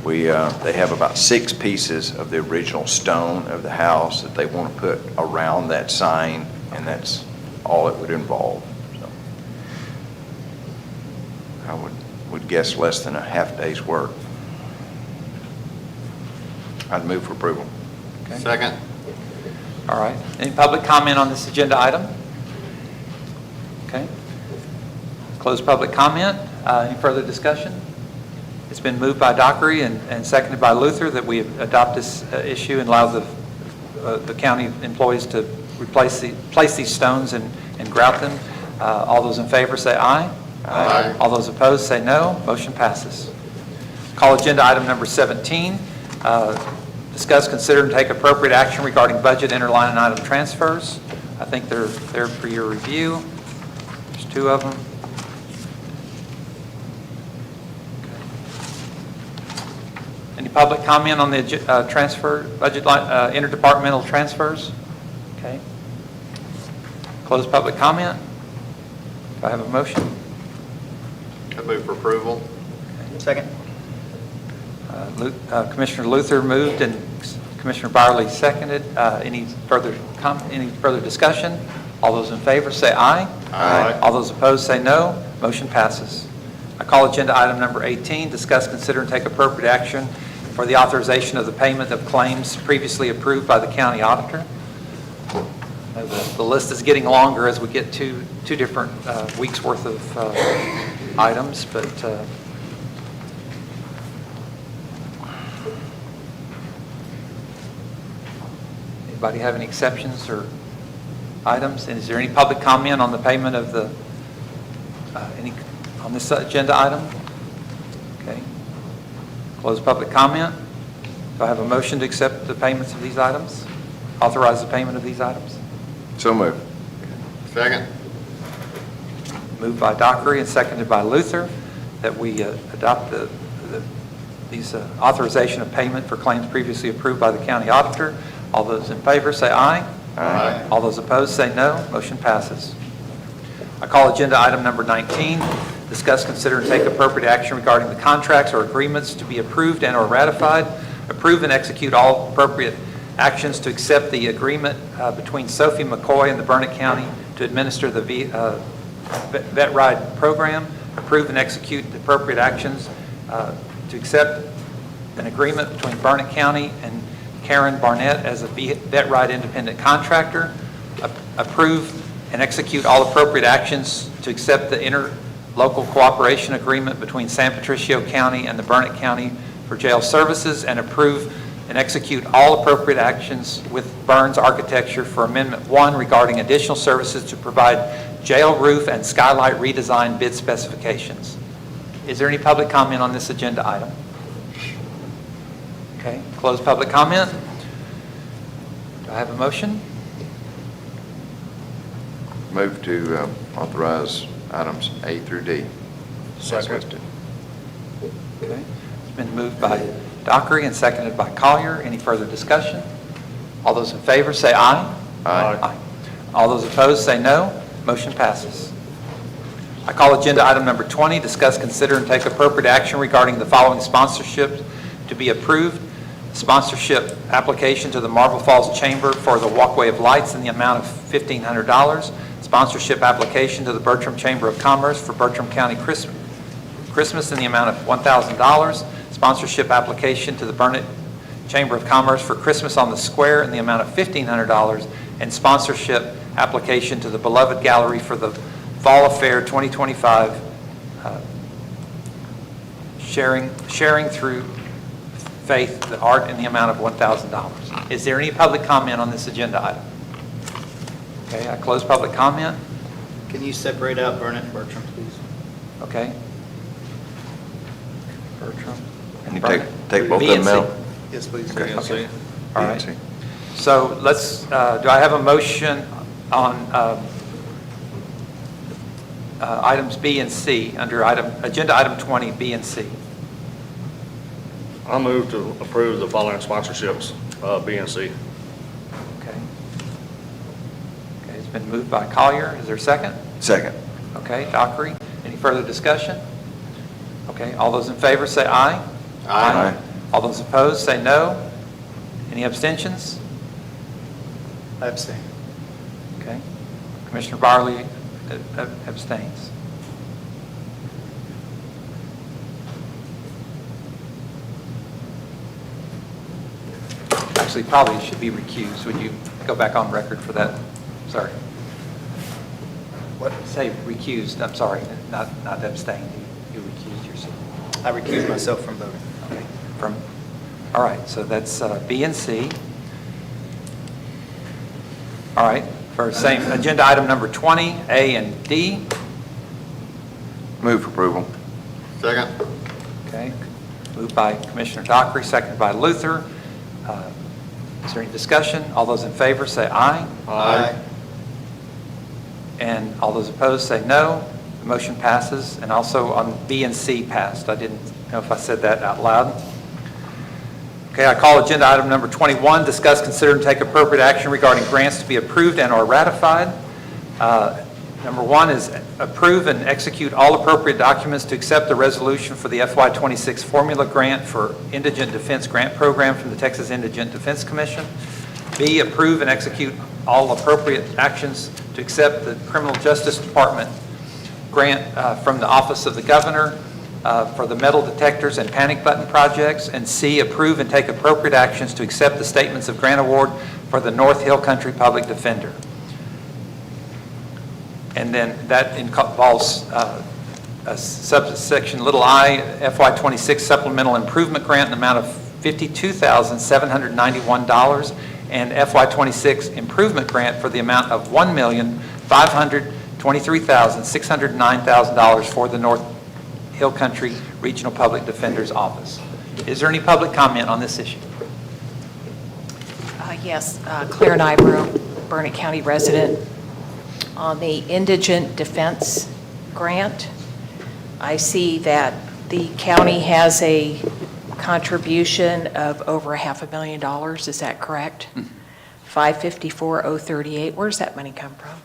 They have about 6 pieces of the original stone of the house that they want to put around that sign, and that's all it would involve. So I would guess less than a half day's work. I'd move for approval. Okay. Second. All right. Any public comment on this agenda item? Okay. Close public comment. Any further discussion? It's been moved by Dockery and seconded by Luther that we adopt this issue and allow the county employees to place these stones and grout them. All those in favor say aye. Aye. All those opposed say no. Motion passes. Call agenda item number 17. Discuss, consider, and take appropriate action regarding budget interline item transfers. I think they're there for your review. There's 2 of them. Any public comment on the transfer, budget line, interdepartmental transfers? Okay. Close public comment. Do I have a motion? I move for approval. Second. Commissioner Luther moved and Commissioner Byerly seconded. Any further discussion? All those in favor say aye. Aye. All those opposed say no. Motion passes. I call agenda item number 18, discuss, consider, and take appropriate action for the authorization of the payment of claims previously approved by the county auditor. The list is getting longer as we get two different weeks' worth of items, but anybody have any exceptions or items? And is there any public comment on the payment of the on this agenda item? Okay. Close public comment. Do I have a motion to accept the payments of these items? Authorize the payment of these items? So moved. Second. Moved by Dockery and seconded by Luther that we adopt these authorization of payment for claims previously approved by the county auditor. All those in favor say aye. Aye. All those opposed say no. Motion passes. I call agenda item number 19, discuss, consider, and take appropriate action regarding the contracts or agreements to be approved and or ratified. Approve and execute all appropriate actions to accept the agreement between Sophie McCoy and the Burnett County to administer the Vet Ride program. Approve and execute the appropriate actions to accept an agreement between Burnett County and Karen Barnett as a Vet Ride independent contractor. Approve and execute all appropriate actions to accept the interlocal cooperation agreement between San Patricio County and the Burnett County for jail services, and approve and execute all appropriate actions with Burns Architecture for Amendment 1 regarding additional services to provide jail roof and skylight redesign bid specifications. Is there any public comment on this agenda item? Okay, close public comment. Do I have a motion? Move to authorize items A through D. as listed. Okay. It's been moved by Dockery and seconded by Collier. Any further discussion? All those in favor say aye. Aye. All those opposed say no. Motion passes. I call agenda item number 20, discuss, consider, and take appropriate action regarding the following sponsorships to be approved. Sponsorship application to the Marble Falls Chamber for the Walkway of Lights in the amount of $1,500. sponsorship application to the Bertram Chamber of Commerce for Bertram County Christmas in the amount of $1,000, sponsorship application to the Burnett Chamber of Commerce for Christmas on the Square in the amount of $1,500, and sponsorship application to the Beloved Gallery for the Fall Affair 2025, sharing through faith the art in the amount of $1,000. Is there any public comment on this agenda item? Okay, I close public comment. Can you separate out Burnett and Bertram, please? Okay. Bertram. And you Burnett. take both B of and them C. out? Yes, please. Okay. All right. B and C. So let's, do I have a motion on items B and C under agenda item 20, B and C? I move to approve the following sponsorships, B and C. Okay. Okay, it's been moved by Collier. Is there a second? Second. Okay, Dockery. Any further discussion? Okay, all those in favor say aye. Aye. All those opposed say no. Any abstentions? I abstain. Okay. Commissioner Barley abstains. Actually, probably should be recused. Would you go back on record for that? Sorry. What? Say recused, I'm sorry, not abstained. You recused yourself. I recuse myself from voting. Okay. All right, so that's B and C. All right, for same, agenda item number 20, A and D. Move for approval. Second. Okay, moved by Commissioner Dockery, seconded by Luther. Is there any discussion? All those in favor say aye. Aye. And all those opposed say no. The motion passes, and also on B and C passed. I didn't know if I said that out loud. Okay, I call agenda item number 21, discuss, consider, and take appropriate action regarding grants to be approved and or ratified. Number one is approve and execute all appropriate documents to accept the resolution for the FY26 formula grant for Indigent Defense Grant Program from the Texas Indigent Defense Commission. B, approve and execute all appropriate actions to accept the Criminal Justice Department grant from the Office of the Governor for the metal detectors and panic button projects. And C, approve and take appropriate actions to accept the statements of grant award for the North Hill Country Public Defender. And then that involves a subsection little I, FY26 supplemental improvement grant in the amount of $52,791, and FY26 improvement grant for the amount of $1,523,609 for the North Hill Country Regional Public Defender's Office. Is there any public comment on this issue? Yes, Claire Nybro, Burnett County resident. On the Indigent Defense Grant, I see that the county has a contribution of over $500,000. Is that correct? $554,038. Where's that money come from?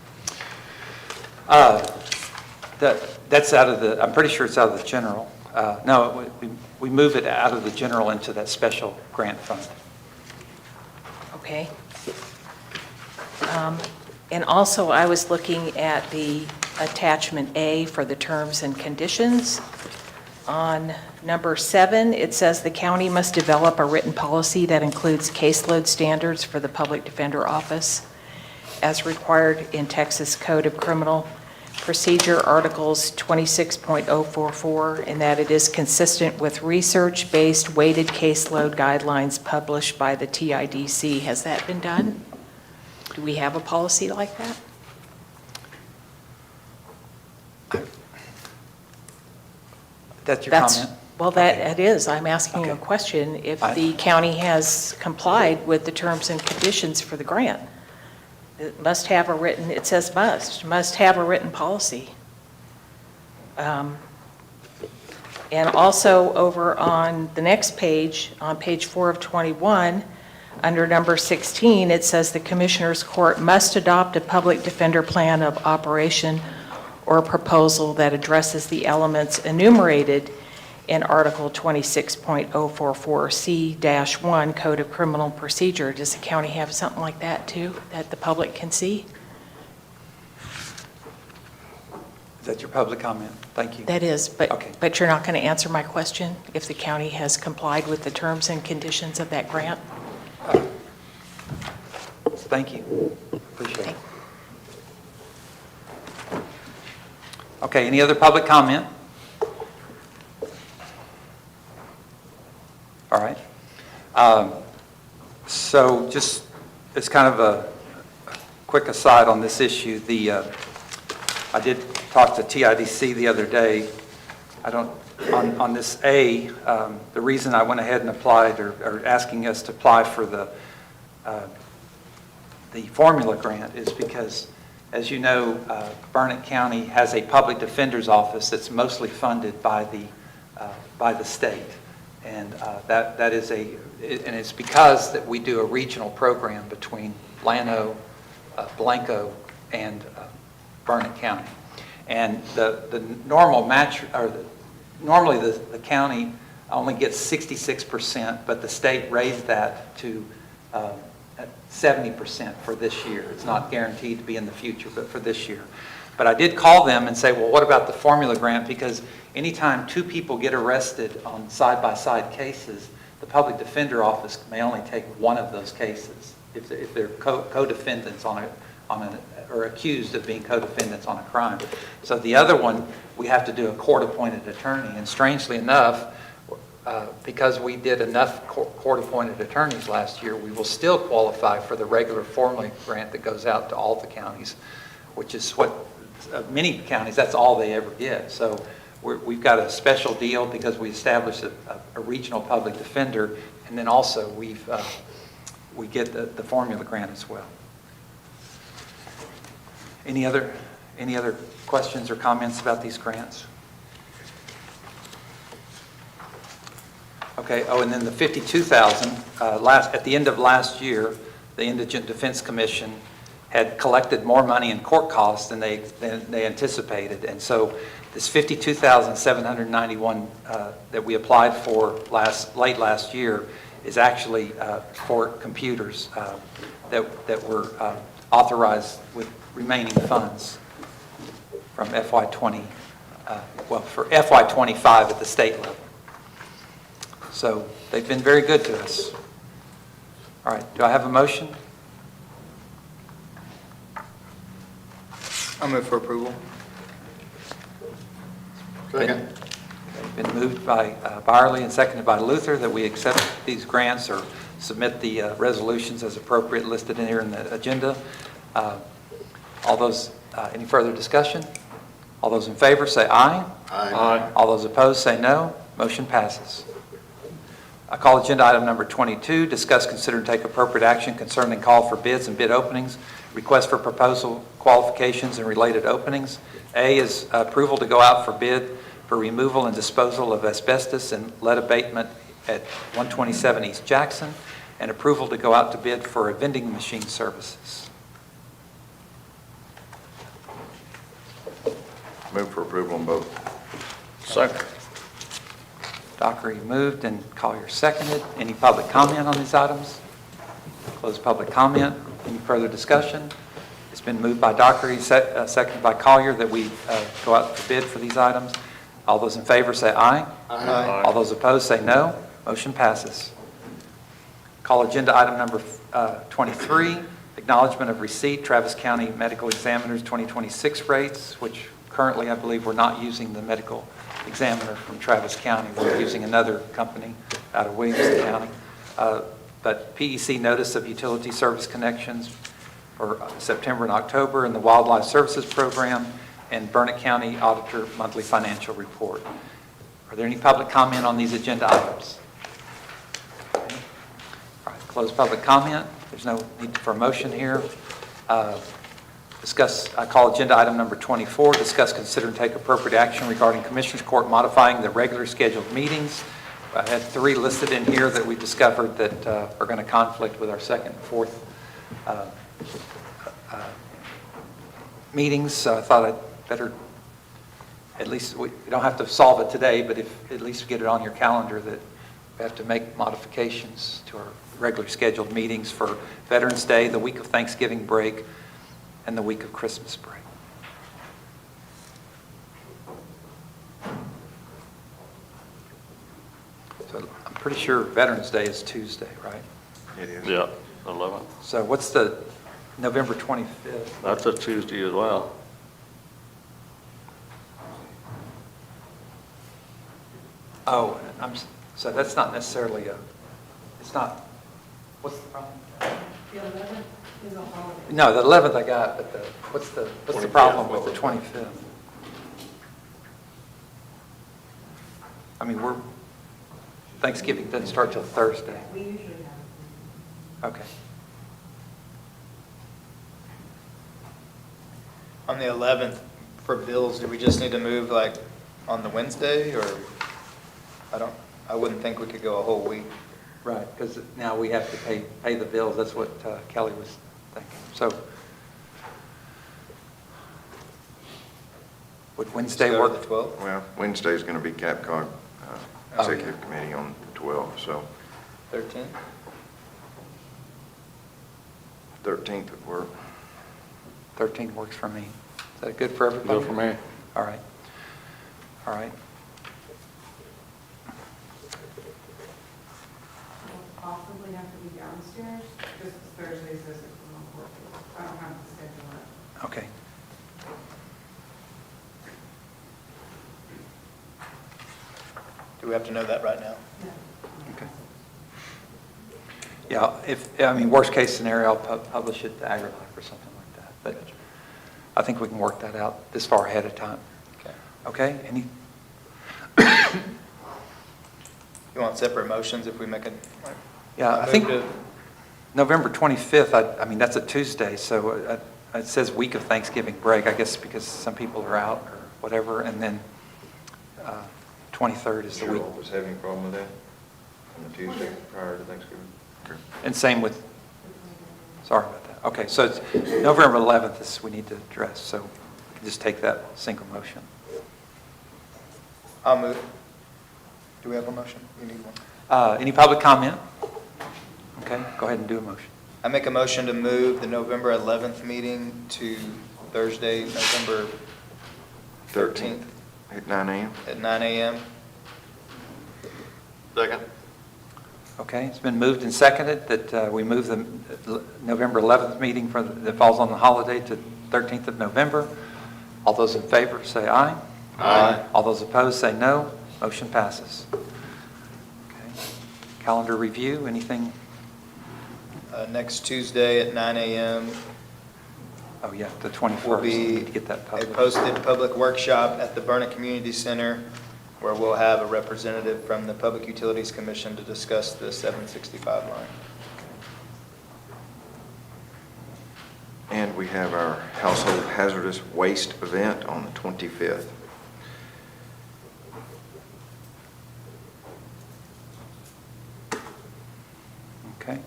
That's out of the, I'm pretty sure it's out of the general. No, we move it out of the general into that special grant fund. Okay. And also, I was looking at the attachment A for the terms and conditions. On number 7, it says the county must develop a written policy that includes caseload standards for the Public Defender Office as required in Texas Code of Criminal Procedure Articles 26.044, and that it is consistent with research-based weighted caseload guidelines published by the TIDC. Has that been done? Do we have a policy like that? That's your comment? Well, that is. I'm asking you a question. If the county has complied with the terms and conditions for the grant, it must have a written, it says must have a written policy. And also over on the next page, on page 4 of 21, under number 16, it says the Commissioner's Court must adopt a public defender plan of operation or proposal that addresses the elements enumerated in Article 26.044C-1 Code of Criminal Procedure. Does the county have something like that too, that the public can see? Is that your public comment? Thank you. That is, Okay. but you're not going to answer my question if the county has complied with the terms and conditions of that grant? Thank you. Appreciate it. Okay, any other public comment? All right. So just as kind of a quick aside on this issue, I did talk to TIDC the other day. On this A, the reason I went ahead and applied or asking us to apply for the formula grant is because, as you know, Burnett County has a public defender's office that's mostly funded by the state. And that is and it's because that we do a regional program between Llano, Blanco, and Burnett County. And the normal match, normally the county only gets 66%, but the state raised that to 70% for this year. It's not guaranteed to be in the future, but for this year. But I did call them and say, well, what about the formula grant? Because anytime two people get arrested on side-by-side cases, the public defender office may only take one of those cases if they're co-defendants or accused of being co-defendants on a crime. So the other one, we have to do a court-appointed attorney. And strangely enough, because we did enough court-appointed attorneys last year, we will still qualify for the regular formula grant that goes out to all the counties, which is what many counties, that's all they ever get. So we've got a special deal because we established a regional public defender, and then also we get the formula grant as well. Any other questions or comments about these grants? Okay. Oh, and then the $52,000 at the end of last year, the Indigent Defense Commission had collected more money in court costs than they anticipated, and so this $52,791 that we applied for late last year is actually for computers that were authorized with remaining funds from FY20, for FY25 at the state level. So they've been very good to us. All right, do I have a motion? I'll move for approval. Second. Been moved by Byerly and seconded by Luther that we accept these grants or submit the resolutions as appropriate listed in here in the agenda. All those, any further discussion? All those in favor say aye. Aye. All those opposed say no. Motion passes. I call agenda item number 22, discuss, consider, and take appropriate action concerning call for bids and bid openings, request for proposal qualifications and related openings. A is approval to go out for bid for removal and disposal of asbestos and lead abatement at 127 East Jackson, and approval to go out to bid for a vending machine services. Move for approval on both. Second. Dockery moved and Collier seconded. Any public comment on these items? Close public comment. Any further discussion? It's been moved by Dockery, seconded by Collier that we go out for bid for these items. All those in favor say aye. Aye. All those opposed say no. Motion passes. Call agenda item number 23, acknowledgement of receipt, Travis County Medical Examiner's 2026 rates, which currently I believe we're not using the medical examiner from Travis County. We're using another company out of Williamson County. But PEC notice of utility service connections for September and October in the Wildlife Services Program and Burnett County Auditor Monthly Financial Report. Are there any public comment on these agenda items? Okay. All right, close public comment. There's no need for a motion here. I call agenda item number 24, discuss, consider, and take appropriate action regarding Commissioners Court modifying the regular scheduled meetings. I had 3 listed in here that we discovered that are going to conflict with our second and fourth meetings. So I thought I'd better, at least we don't have to solve it today, but if at least get it on your calendar that we have to make modifications to our regular scheduled meetings for Veterans Day, the week of Thanksgiving break, and the week of Christmas break. So I'm pretty sure Veterans Day is Tuesday, right? It is. Yeah, 11th. So what's the November 25th? That's a Tuesday as well. Oh, so that's not necessarily it's not, what's the problem? The 11th is a holiday. No, the 11th I got, but what's the 25th, problem with the 25th? I mean, Thanksgiving doesn't start till Thursday. We usually have. Okay. On the 11th, for bills, do we just need to move like on the Wednesday, or I wouldn't think we could go a whole week. Right, because now we have to pay the bills. That's what Kelly was thinking. So would Wednesday Just go to work? the 12th? Well, Wednesday's going to be CAPCOG Oh, yeah. Executive Committee on the 12th, so 13th? 13th would work. 13 works for me. Is that good for everybody? Good for me. All right. All right. Possibly have to be downstairs, just Thursdays is I don't have to schedule it. Okay. Do we have to know that right now? Okay. Yeah, I mean, worst case scenario, I'll publish it to AgriLife or something like that. But I think we can work that out this far ahead of time. Okay. Okay? Any? You want separate motions if we make a? Yeah, I think November 25th, I mean, that's a Tuesday, so it says week of Thanksgiving break, I guess because some people are out or whatever, and then 23rd is the week. Was having a problem with that on the Tuesday prior to Thanksgiving? Okay. And same with, sorry about that. Okay, so it's November 11th is we need to address, so we can just take that single motion. I'll move. Do we have a motion? You need one. Any public comment? Okay, go ahead and do a motion. I make a motion to move the November 11th meeting to Thursday, November 13th At 9 a.m.? at 9 a.m. Second. Okay, it's been moved and seconded that we move the November 11th meeting that falls on the holiday to 13th of November. All those in favor say aye. Aye. All those opposed say no. Motion passes. Okay. Calendar review, anything? Next Tuesday at 9 a.m. Oh, yeah, the 21st. will We need be to get that a published. posted public workshop at the Burnett Community Center where we'll have a representative from the Public Utilities Commission to discuss the 765 line. And we have our household hazardous waste event on the 25th. Okay.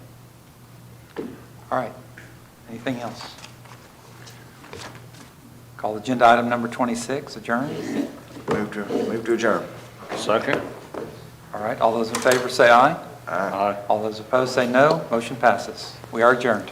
All right. Anything else? Call agenda item number 26, adjourn. Move to adjourn. Second? All right, all those in favor say aye. Aye. All those opposed say no. Motion passes. We are adjourned.